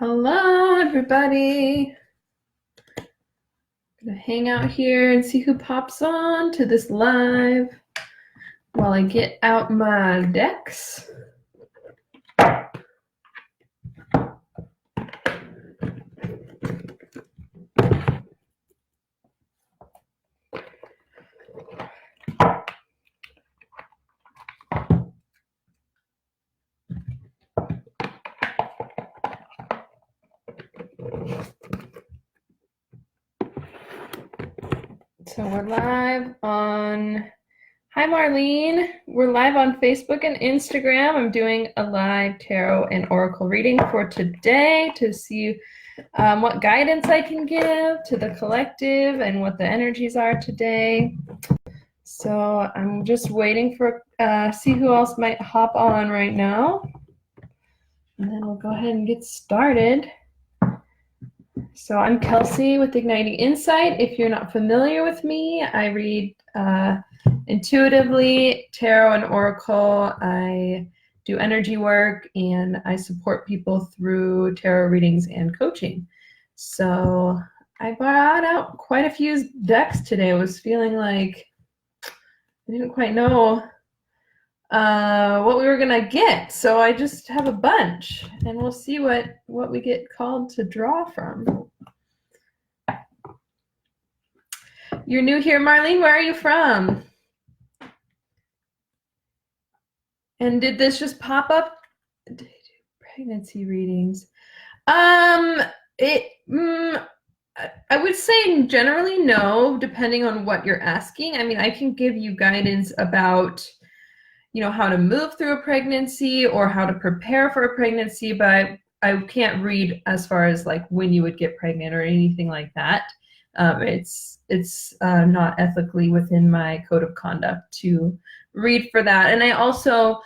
Hello, everybody. I'm gonna hang out here and see who pops on to this live while I get out my decks. So we're live on, hi Marlene, we're live on Facebook and Instagram. I'm doing a live tarot and oracle reading for today to see what guidance I can give to the collective and what the energies are today. So I'm just waiting for, see who else might hop on right now. And then we'll go ahead and get started. So I'm Kelsey with Igniting Insight. If you're not familiar with me, I read intuitively, tarot and oracle. I do energy work and I support people through tarot readings and coaching. So I brought out quite a few decks today. I was feeling like I didn't quite know what we were gonna get, so I just have a bunch and we'll see what we get called to draw from. You're new here, Marlene. Where are you from? And did this just pop up? Pregnancy readings. I would say generally no, depending on what you're asking. I mean, I can give you guidance about, you know, how to move through a pregnancy or how to prepare for a pregnancy, but I can't read as far as like when you would get pregnant or anything like that. It's not ethically within my code of conduct to read for that. And I also,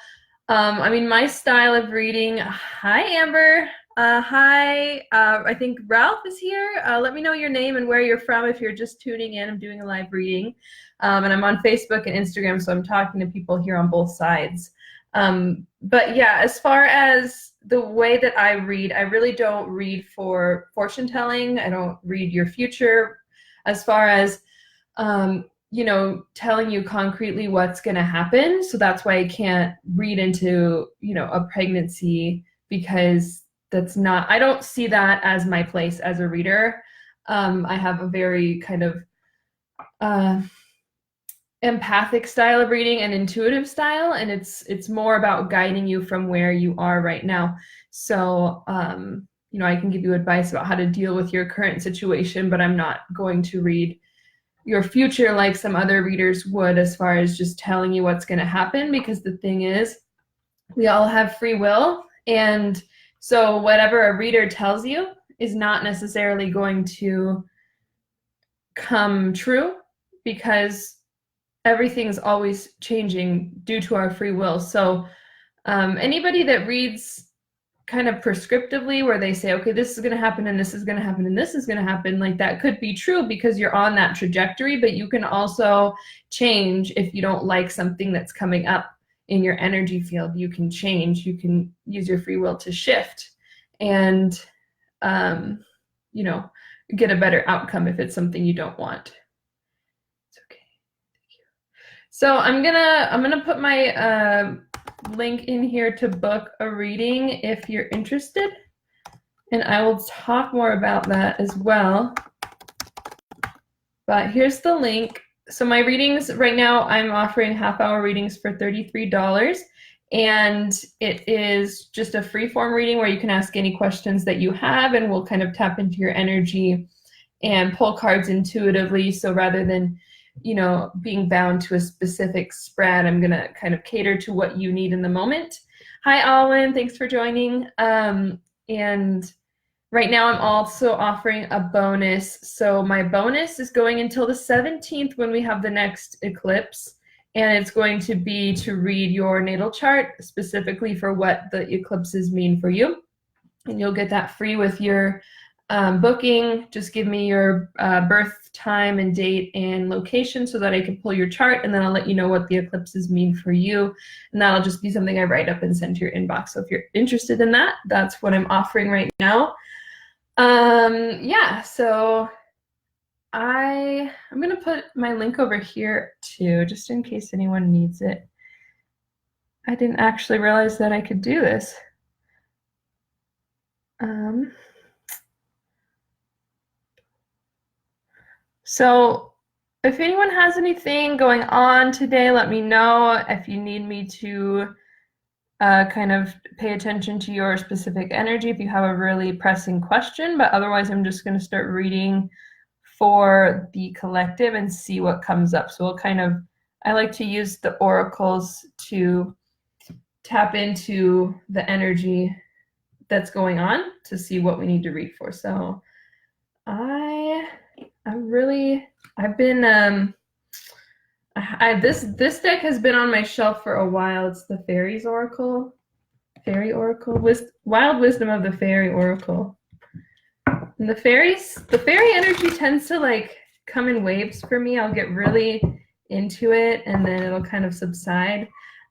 I mean, my style of reading, hi Amber, hi, I think Ralph is here. Let me know your name and where you're from if you're just tuning in. I'm doing a live reading. And I'm on Facebook and Instagram, so I'm talking to people here on both sides. But yeah, as far as the way that I read, I really don't read for fortune telling. I don't read your future as far as, you know, telling you concretely what's going to happen. So that's why I can't read into, you know, a pregnancy, because that's not, I don't see that as my place as a reader. I have a very kind of empathic style of reading and intuitive style, and it's more about guiding you from where you are right now. So you know, I can give you advice about how to deal with your current situation, but I'm not going to read your future like some other readers would, as far as just telling you what's going to happen, because the thing is, we all have free will, and so whatever a reader tells you is not necessarily going to come true, because everything's always changing due to our free will. So anybody that reads kind of prescriptively, where they say, okay, this is going to happen and this is going to happen and this is going to happen, like that could be true because you're on that trajectory, but you can also change if you don't like something that's coming up in your energy field. You can change, you can use your free will to shift and you know, get a better outcome if it's something you don't want. So I'm gonna put my link in here to book a reading if you're interested, and I will talk more about that as well. But here's the link. So my readings right now, I'm offering half-hour readings for $33, and it is just a free-form reading where you can ask any questions that you have, and we'll kind of tap into your energy and pull cards intuitively. So rather than, you know, being bound to a specific spread, I'm gonna kind of cater to what you need in the moment. Hi Alwyn, thanks for joining. And right now I'm also offering a bonus. So my bonus is going until the 17th when we have the next eclipse, and it's going to be to read your natal chart specifically for what the eclipses mean for you. And you'll get that free with your booking, just give me your birth time and date and location so that I can pull your chart, and then I'll let you know what the eclipses mean for you. And that'll just be something I write up and send to your inbox. So if you're interested in that, that's what I'm offering right now. Yeah, so I'm gonna put my link over here too, just in case anyone needs it. I didn't actually realize that I could do this. So if anyone has anything going on today, let me know. If you need me to kind of pay attention to your specific energy, if you have a really pressing question, but otherwise I'm just going to start reading for the collective and see what comes up. So we'll kind of, I like to use the oracles to tap into the energy that's going on to see what we need to read for. So this deck has been on my shelf for a while. It's the Fairies Oracle. Fairy Oracle. Wild Wisdom of the Fairy Oracle. And the fairy energy tends to like come in waves for me. I'll get really into it and then it'll kind of subside.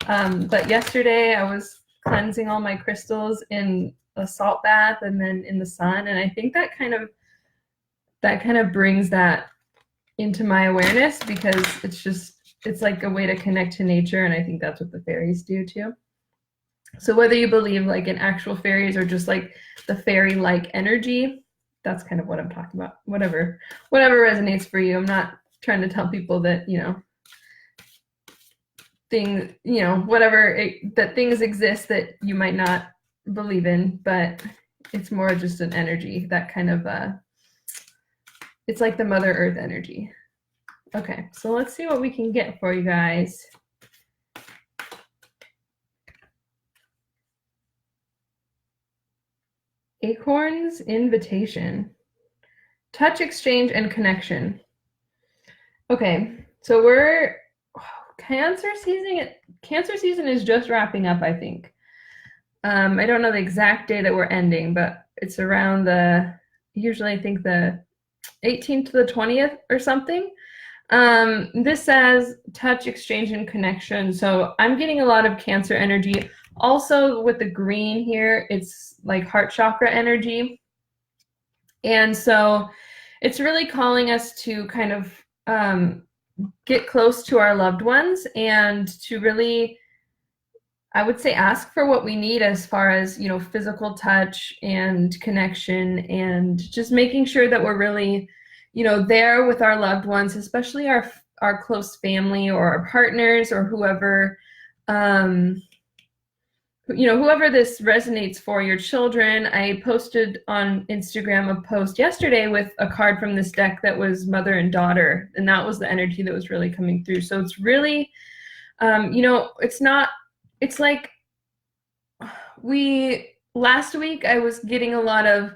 But yesterday I was cleansing all my crystals in a salt bath and then in the sun, and I think that kind of brings that into my awareness, because it's like a way to connect to nature, and I think that's what the fairies do too. So whether you believe like in actual fairies or just like the fairy-like energy, that's kind of what I'm talking about. Whatever resonates for you. I'm not trying to tell people that, that things exist that you might not believe in, but it's more just an energy that kind of, it's like the Mother Earth energy. Okay, so let's see what we can get for you guys. Acorn's Invitation. Touch, exchange, and connection. Okay, so Cancer season is just wrapping up, I think. I don't know the exact day that we're ending, but it's around usually I think the 18th to the 20th or something. This says touch, exchange, and connection. So I'm getting a lot of Cancer energy. Also with the green here, it's like heart chakra energy. And so it's really calling us to kind of get close to our loved ones and to really, I would say, ask for what we need as far as, physical touch and connection, and just making sure that we're really, there with our loved ones, especially our close family or our partners or whoever, whoever this resonates for, your children. I posted on Instagram a post yesterday with a card from this deck that was mother and daughter, and that was the energy that was really coming through. So it's really, it's like last week I was getting a lot of,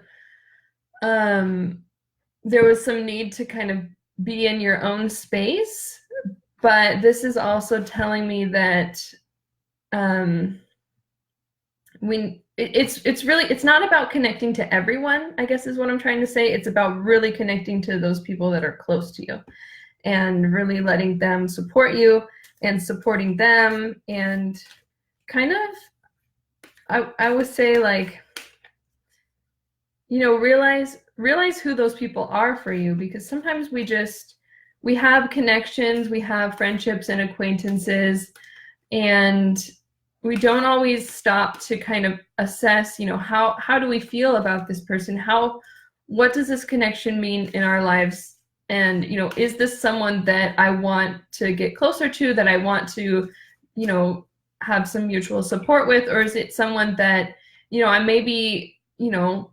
there was some need to kind of be in your own space, but this is also telling me that it's not about connecting to everyone, I guess is what I'm trying to say. It's about really connecting to those people that are close to you and really letting them support you and supporting them, and kind of, I would say, like, realize who those people are for you, because sometimes we have connections, we have friendships and acquaintances, and we don't always stop to kind of assess, how do we feel about this person? What does this connection mean in our lives? And, is this someone that I want to get closer to, that I want to, have some mutual support with? Or is it someone that, I maybe, I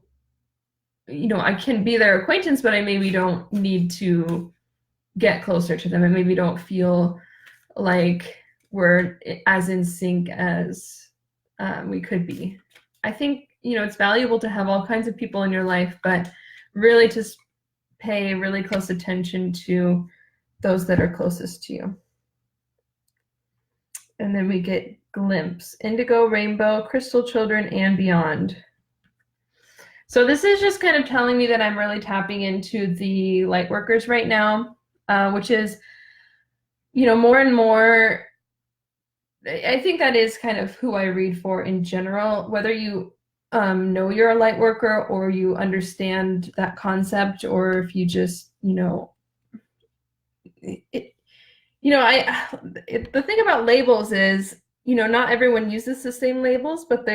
can be their acquaintance, but I maybe don't need to get closer to them. I maybe don't feel like we're as in sync as we could be. I think, it's valuable to have all kinds of people in your life, but really to pay really close attention to those that are closest to you. And then we get Glimpse, Indigo, Rainbow, Crystal Children, and Beyond. So this is just kind of telling me that I'm really tapping into the light workers right now, which is, more and more, I think that is kind of who I read for in general, whether you know you're a light worker or you understand that concept, or if you just, it, the thing about labels is, not everyone uses the same labels, but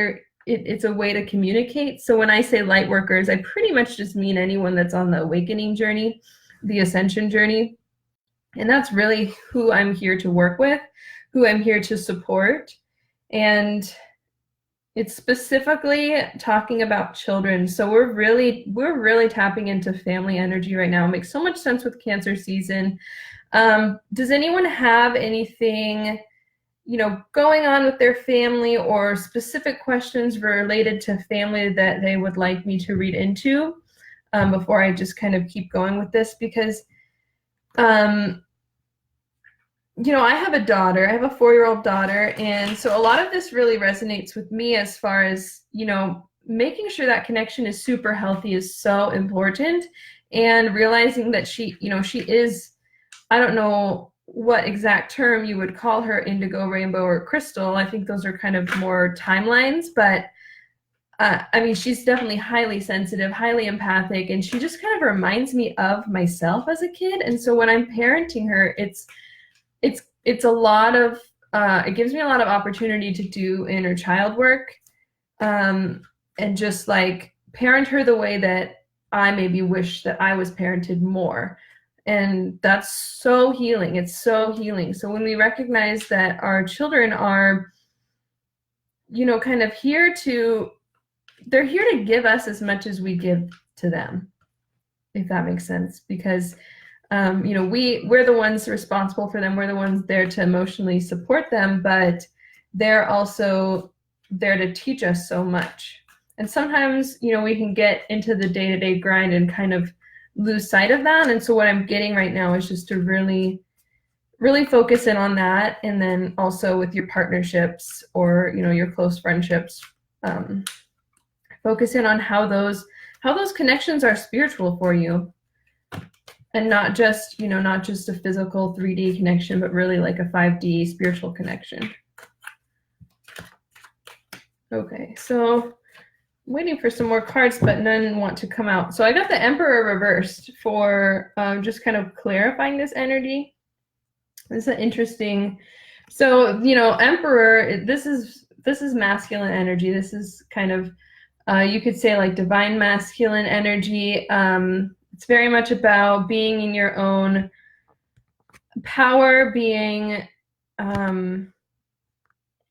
it's a way to communicate. So when I say light workers, I pretty much just mean anyone that's on the awakening journey, the ascension journey. And that's really who I'm here to work with, who I'm here to support. And it's specifically talking about children. So we're really tapping into family energy right now. It makes so much sense with Cancer season. Does anyone have anything, going on with their family, or specific questions related to family that they would like me to read into before I just kind of keep going with this? Because I have a daughter. I have a 4-year-old daughter. And so a lot of this really resonates with me as far as, making sure that connection is super healthy is so important. And realizing that she is, I don't know what exact term you would call her, indigo, rainbow, or crystal. I think those are kind of more timelines. But she's definitely highly sensitive, highly empathic. And she just kind of reminds me of myself as a kid. And so when I'm parenting her, it's a lot of it gives me a lot of opportunity to do inner child work, and just like parent her the way that I maybe wish that I was parented more. And that's so healing. It's so healing. So when we recognize that our children are, kind of they're here to give us as much as we give to them, if that makes sense. Because we're the ones responsible for them. We're the ones there to emotionally support them, but they're also there to teach us so much. And sometimes, we can get into the day-to-day grind and kind of lose sight of that. And so what I'm getting right now is just to really, really focus in on that. And then also with your partnerships or, your close friendships, focus in on how those connections are spiritual for you. And not just a physical 3D connection, but really like a 5D spiritual connection. Okay, so I'm waiting for some more cards, but none want to come out. So I got the Emperor reversed for just kind of clarifying this energy. This is interesting. So, Emperor, this is masculine energy. This is kind of, you could say like divine masculine energy. It's very much about being in your own power, being,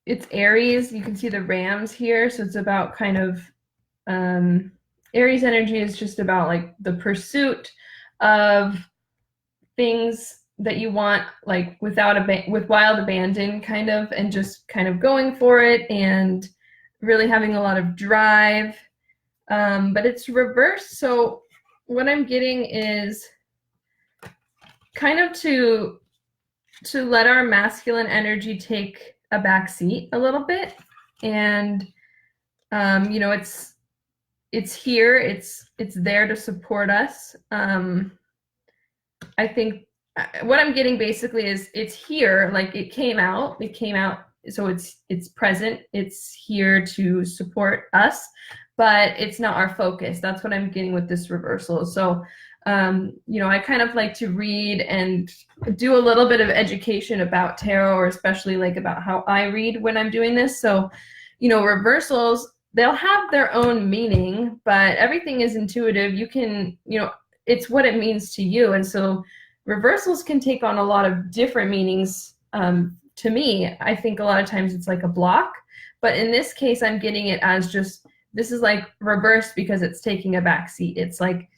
it's Aries. You can see the rams here. So it's about kind of, Aries energy is just about like the pursuit of things that you want, like with wild abandon kind of, and just kind of going for it and really having a lot of drive. But it's reversed. So what I'm getting is kind of to let our masculine energy take a back seat a little bit. And, it's here, it's there to support us. I think what I'm getting basically is it's here, like it came out, so it's present, it's here to support us, but it's not our focus. That's what I'm getting with this reversal. So, I kind of like to read and do a little bit of education about tarot, or especially like about how I read when I'm doing this. So, reversals, they'll have their own meaning, but everything is intuitive. You can, it's what it means to you. And so reversals can take on a lot of different meanings. To me, I think a lot of times it's like a block, but in this case, I'm getting it as just, this is like reversed because it's taking a back seat. It's like,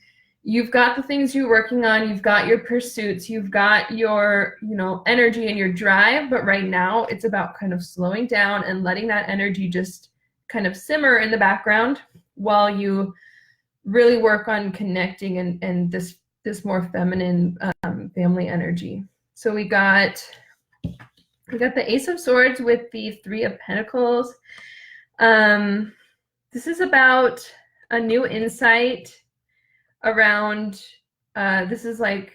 you've got the things you're working on, you've got your pursuits, you've got your, energy and your drive, but right now it's about kind of slowing down and letting that energy just kind of simmer in the background while you really work on connecting and this more feminine family energy. So we got the Ace of Swords with the Three of Pentacles. This is about a new insight around, this is like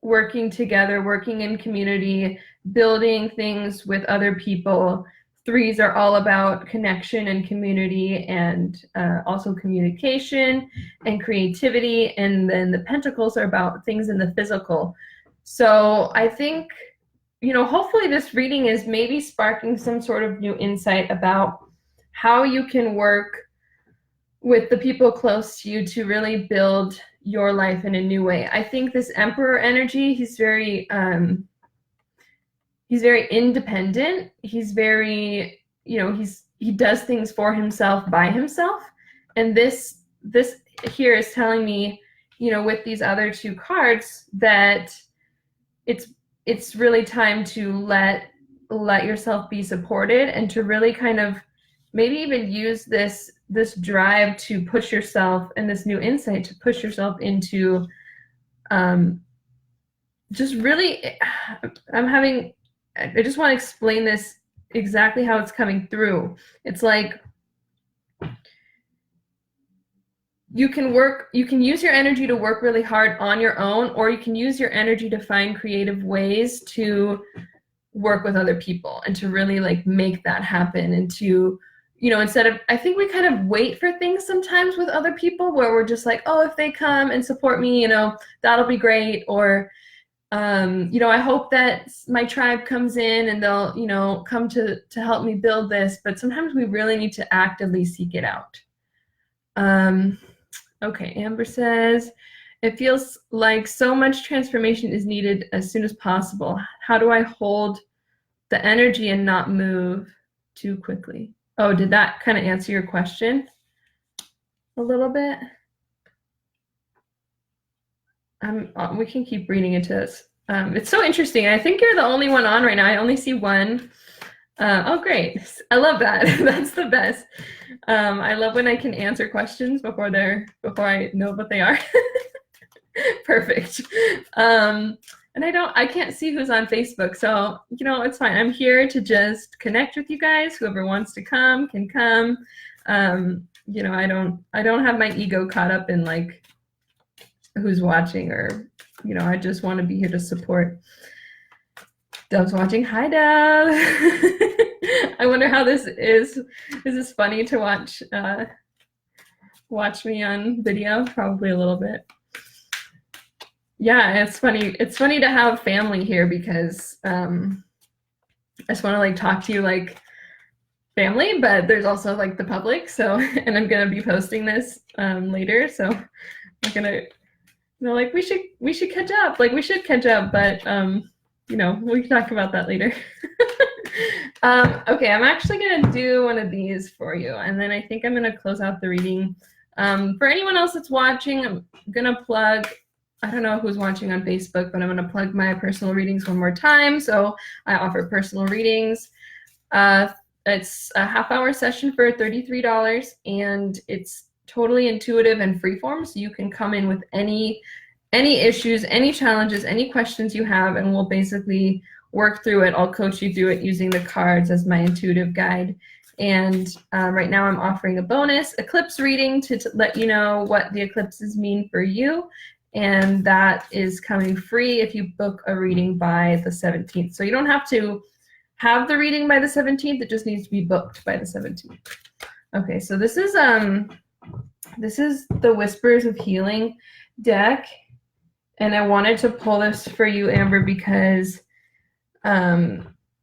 working together, working in community, building things with other people. Threes are all about connection and community, and also communication and creativity. And then the pentacles are about things in the physical. So I think, you know, hopefully this reading is maybe sparking some sort of new insight about how you can work with the people close to you to really build your life in a new way. I think this Emperor energy, he's very independent. He's very, you know, he does things for himself by himself. And this here is telling me, you know, with these other two cards, that it's really time to let yourself be supported, and to really kind of maybe even use this drive to push yourself, and this new insight to push yourself into just really, I just want to explain this exactly how it's coming through. It's like you can use your energy to work really hard on your own, or you can use your energy to find creative ways to work with other people and to really like make that happen. And to, you know, instead of, I think we kind of wait for things sometimes with other people, where we're just like, oh, if they come and support me, you know, that'll be great. Or, you know, I hope that my tribe comes in and they'll, you know, come to help me build this. But sometimes we really need to actively seek it out. Okay, Amber says, it feels like so much transformation is needed as soon as possible. How do I hold the energy and not move too quickly? Oh, did that kind of answer your question a little bit? We can keep reading into this. It's so interesting. I think you're the only one on right now. I only see one. Oh, great. I love that. That's the best. I love when I can answer questions before I know what they are. Perfect. And I can't see who's on Facebook, so, you know, it's fine. I'm here to just connect with you guys. Whoever wants to come can come. You know, I don't have my ego caught up in like who's watching, or, you know, I just want to be here to support. Dove's watching. Hi, Dove. I wonder how this is. Is this funny to watch me on video? Probably a little bit. Yeah, it's funny. It's funny to have family here, because I just want to like talk to you like family, but there's also like the public. So, and I'm gonna be posting this later. So I'm gonna, you know, like we should catch up. Like we should catch up, but you know, we can talk about that later. Okay, I'm actually gonna do one of these for you, and then I think I'm gonna close out the reading. For anyone else that's watching, I'm gonna plug, I don't know who's watching on Facebook, but I'm gonna plug my personal readings one more time. So I offer personal readings. It's a half-hour session for $33, and it's totally intuitive and freeform, so you can come in with any issues, any challenges, any questions you have, and we'll basically work through it. I'll coach you through it using the cards as my intuitive guide. And right now I'm offering a bonus eclipse reading to let you know what the eclipses mean for you. And that is coming free if you book a reading by the 17th. So you don't have to have the reading by the 17th. It just needs to be booked by the 17th. Okay, so this is the Whispers of Healing deck. And I wanted to pull this for you, Amber, because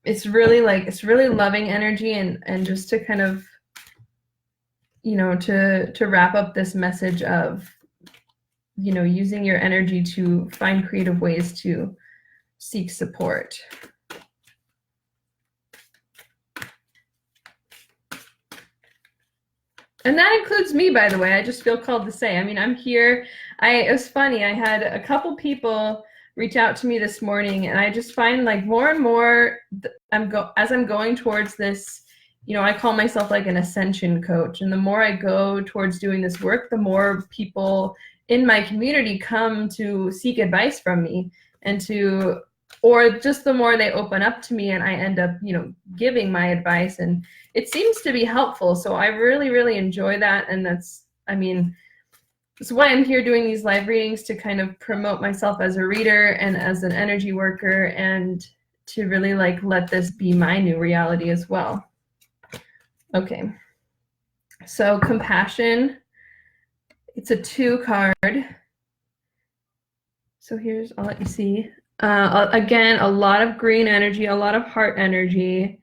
it's really loving energy, and just to kind of, you know, to wrap up this message of, you know, using your energy to find creative ways to seek support. And that includes me, by the way. I just feel called to say. I mean, I'm here. It was funny. I had a couple people reach out to me this morning, and I just find like more and more, as I'm going towards this, you know, I call myself like an ascension coach. And the more I go towards doing this work, the more people in my community come to seek advice from me, or just the more they open up to me, and I end up, you know, giving my advice, and it seems to be helpful. So I really, really enjoy that. And that's I mean, that's why I'm here doing these live readings, to kind of promote myself as a reader and as an energy worker, and to really like let this be my new reality as well. Okay, so compassion, it's a 2 card. So here's, I'll let you see. Again, a lot of green energy, a lot of heart energy.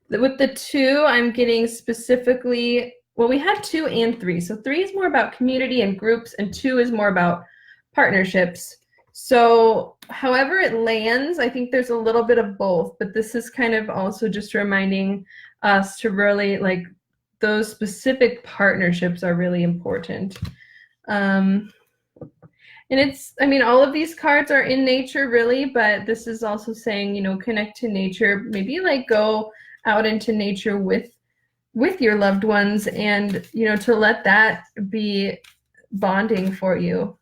With the 2, I'm getting specifically, well, we had 2 and 3. So 3 is more about community and groups, and 2 is more about partnerships. So however it lands, I think there's a little bit of both, but this is kind of also just reminding us to really, like, those specific partnerships are really important. And it's, I mean, all of these cards are in nature really, but this is also saying, you know, connect to nature, maybe like go out into nature with your loved ones, and, you know, to let that be bonding for you.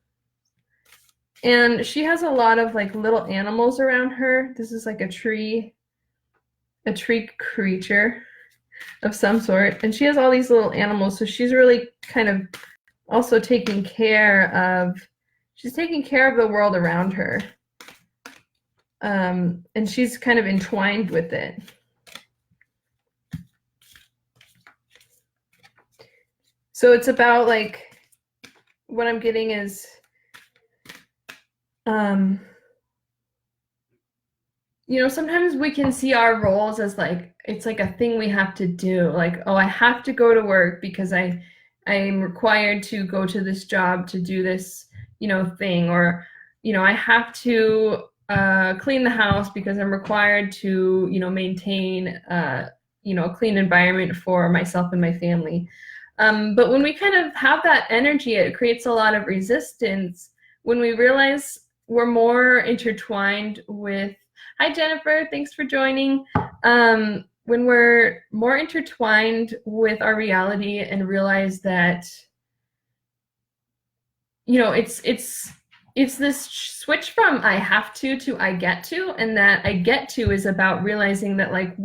And she has a lot of like little animals around her. This is like a tree creature of some sort, and she has all these little animals, so she's really kind of also taking care of, she's taking care of the world around her, and she's kind of entwined with it. So it's about, like, what I'm getting is, you know, sometimes we can see our roles as like, it's like a thing we have to do. Like, oh, I have to go to work because I'm required to go to this job to do this, you know, thing. Or, you know, I have to clean the house because I'm required to, you know, maintain, you know, a clean environment for myself and my family. But when we kind of have that energy, it creates a lot of resistance when we realize we're more intertwined with, hi Jennifer, thanks for joining. When we're more intertwined with our reality and realize that, you know, it's this switch from I have to I get to, and that I get to is about realizing that, like,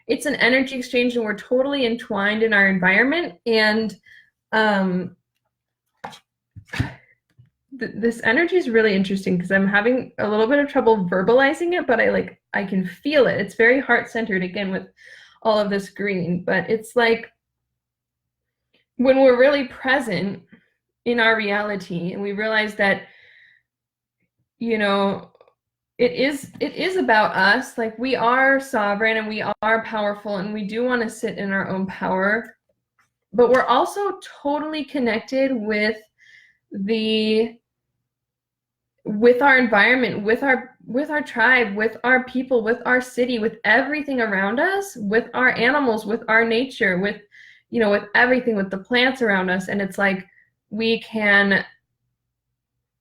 it's an energy exchange and we're totally entwined in our environment. And this energy is really interesting because I'm having a little bit of trouble verbalizing it, but I can feel it. It's very heart-centered, again, with all of this green, but it's like when we're really present in our reality and we realize that, you know, it is about us. Like, we are sovereign and we are powerful and we do want to sit in our own power, but we're also totally connected with our environment, with our tribe, with our people, with our city, with everything around us, with our animals, with our nature, with, you know, with everything, with the plants around us. And it's like we can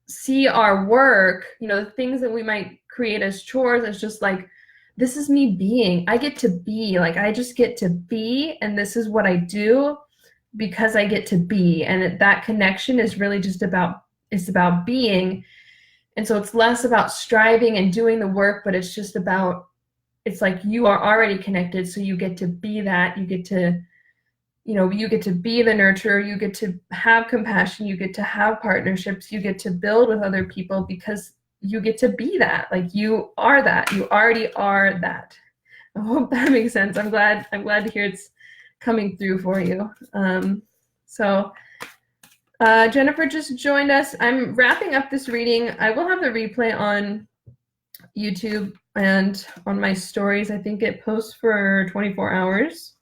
see our work, you know, the things that we might create as chores, as just like, this is me being. I get to be, like, I just get to be, and this is what I do because I get to be. And that connection is really just about, it's about being. And so it's less about striving and doing the work, but it's just about, it's like you are already connected, so you get to be that. You get to, you know, you get to be the nurturer, you get to have compassion, you get to have partnerships, you get to build with other people because you get to be that. Like, you are that. You already are that. I hope that makes sense. I'm glad to hear it's coming through for you. Jennifer just joined us. I'm wrapping up this reading. I will have the replay on YouTube and on my stories. I think it posts for 24 hours.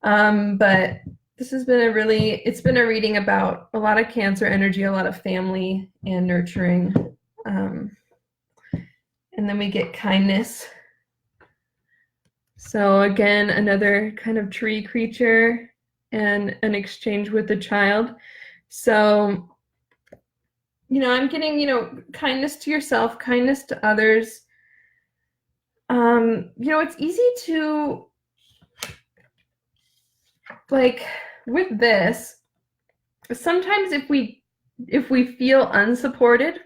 But this has been it's been a reading about a lot of Cancer energy, a lot of family and nurturing. And then we get kindness. So again, another kind of tree creature and an exchange with the child. So, you know, I'm getting, you know, kindness to yourself, kindness to others. You know, it's easy to, like, with this, sometimes if we feel unsupported,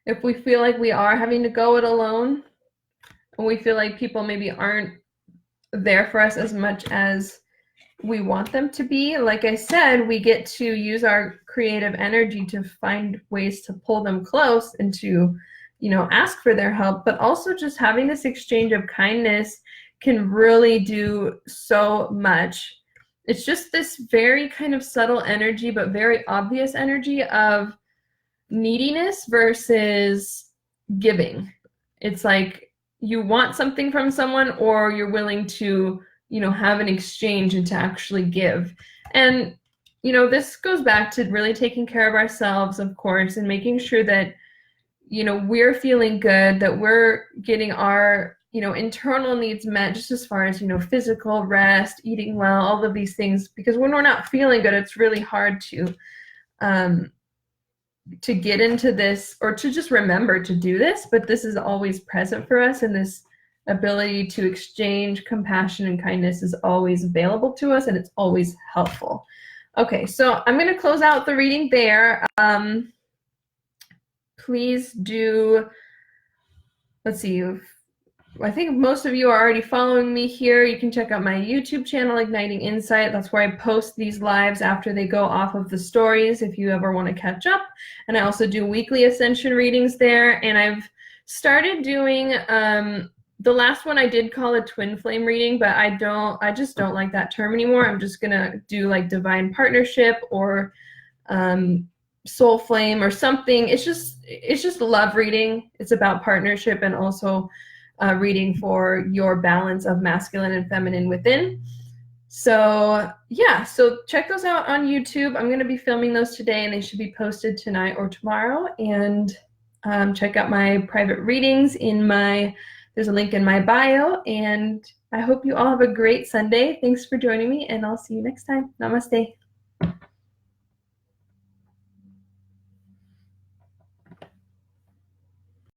if we feel like we are having to go it alone, and we feel like people maybe aren't there for us as much as we want them to be. Like I said, we get to use our creative energy to find ways to pull them close and to, ask for their help. But also just having this exchange of kindness can really do so much. It's just this very kind of subtle energy, but very obvious energy of neediness versus giving. It's like you want something from someone, or you're willing to, have an exchange and to actually give. And, this goes back to really taking care of ourselves, of course, and making sure that, we're feeling good, that we're getting our, internal needs met, just as far as, physical rest, eating well, all of these things. Because when we're not feeling good, it's really hard to get into this, or to just remember to do this, but this is always present for us, and this ability to exchange compassion and kindness is always available to us, and it's always helpful. Okay, so I'm going to close out the reading there. Please do, let's see, I think most of you are already following me here. You can check out my YouTube channel, Igniting Insight. That's where I post these lives after they go off of the stories, if you ever want to catch up. And I also do weekly ascension readings there. And I've started doing, the last one I did call a twin flame reading, but I just don't like that term anymore. I'm just going to do like divine partnership, or soul flame, or something. It's just love reading. It's about partnership, and also reading for your balance of masculine and feminine within. So yeah, so check those out on YouTube. I'm going to be filming those today, and they should be posted tonight or tomorrow. And check out my private readings there's a link in my bio. And I hope you all have a great Sunday. Thanks for joining me, and I'll see you next time. Namaste.